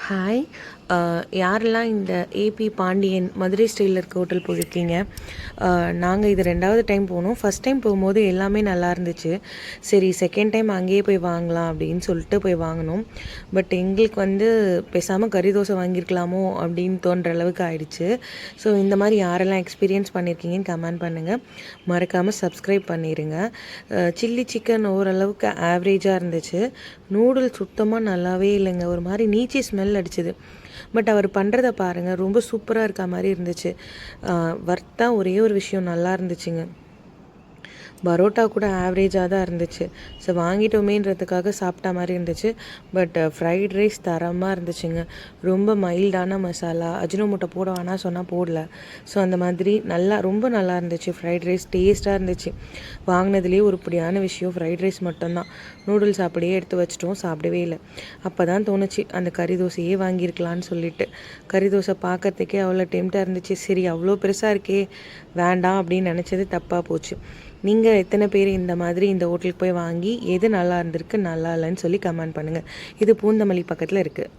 Hi. யாரெல்லாம் இந்த AB Pandian Madurai ஸ்டைலில் இருக்க ஹோட்டல் போயிருக்கீங்க? நாங்கள் இது 2வது டைம் போனோம். ஃபஸ்ட் டைம் போகும்போது எல்லாமே நல்லா இருந்துச்சு. சரி, செகண்ட் டைம் அங்கேயே போய் வாங்கலாம் அப்படின்னு சொல்லிட்டு போய் வாங்கினோம். பட் எங்களுக்கு பேசாமல் கறி தோசை வாங்கியிருக்கலாமோ அப்படின்னு தோன்ற அளவுக்கு ஆயிடுச்சு. ஸோ இந்த மாதிரி யாரெல்லாம் எக்ஸ்பீரியன்ஸ் பண்ணியிருக்கீங்கன்னு கமெண்ட் பண்ணுங்கள். மறக்காமல் சப்ஸ்கிரைப் பண்ணிடுங்க. சில்லி சிக்கன் ஓரளவுக்கு ஆவரேஜாக இருந்துச்சு. நூடுல்ஸ் சுத்தமாக நல்லாவே இல்லைங்க. ஒரு மாதிரி நீச்சி ஸ்மெல் அடிச்சுது. பட் அவர் பண்ணுறத பாருங்கள், ரொம்ப சூப்பராக இருக்க மாதிரி இருந்துச்சு. வர்த்தாக ஒரே ஒரு விஷயம் நல்லா இருந்துச்சுங்க. பரோட்டா கூட ஆவரேஜாக தான் இருந்துச்சு. ஸோ வாங்கிட்டோமேன்றதுக்காக சாப்பிட்டா மாதிரி இருந்துச்சு. பட் ஃப்ரைட் ரைஸ் தரமாக இருந்துச்சுங்க. ரொம்ப மைல்டான மசாலா, அஜினோமோட்டோ போட வேணாம் சொன்னால் போடல. ஸோ அந்த மாதிரி ரொம்ப நல்லா இருந்துச்சு. ஃப்ரைட் ரைஸ் டேஸ்ட்டாக இருந்துச்சு. வாங்கினதுலேயே உருப்படியான விஷயம் ஃப்ரைட் ரைஸ் மட்டும்தான். நூடுல்ஸ் அப்படியே எடுத்து வச்சிட்டோம், சாப்பிடவே இல்லை. அப்போ தான் தோணுச்சு அந்த கறி தோசையே வாங்கியிருக்கலான்னு சொல்லிட்டு. கறி தோசை பார்க்கறதுக்கே அவ்வளோ டெம்ட்டாக இருந்துச்சு. சரி, அவ்வளோ பெருசாக இருக்கே, வேண்டாம் அப்படின்னு நினச்சது தப்பாக போச்சு. நீங்கள் எத்தனை பேர் இந்த மாதிரி இந்த ஹோட்டலுக்கு போய் வாங்கி எது நல்லா இருந்திருக்கு, நல்லா இல்லைன்னு சொல்லி கமெண்ட் பண்ணுங்கள். இது பூந்தமல்லி பக்கத்தில் இருக்குது.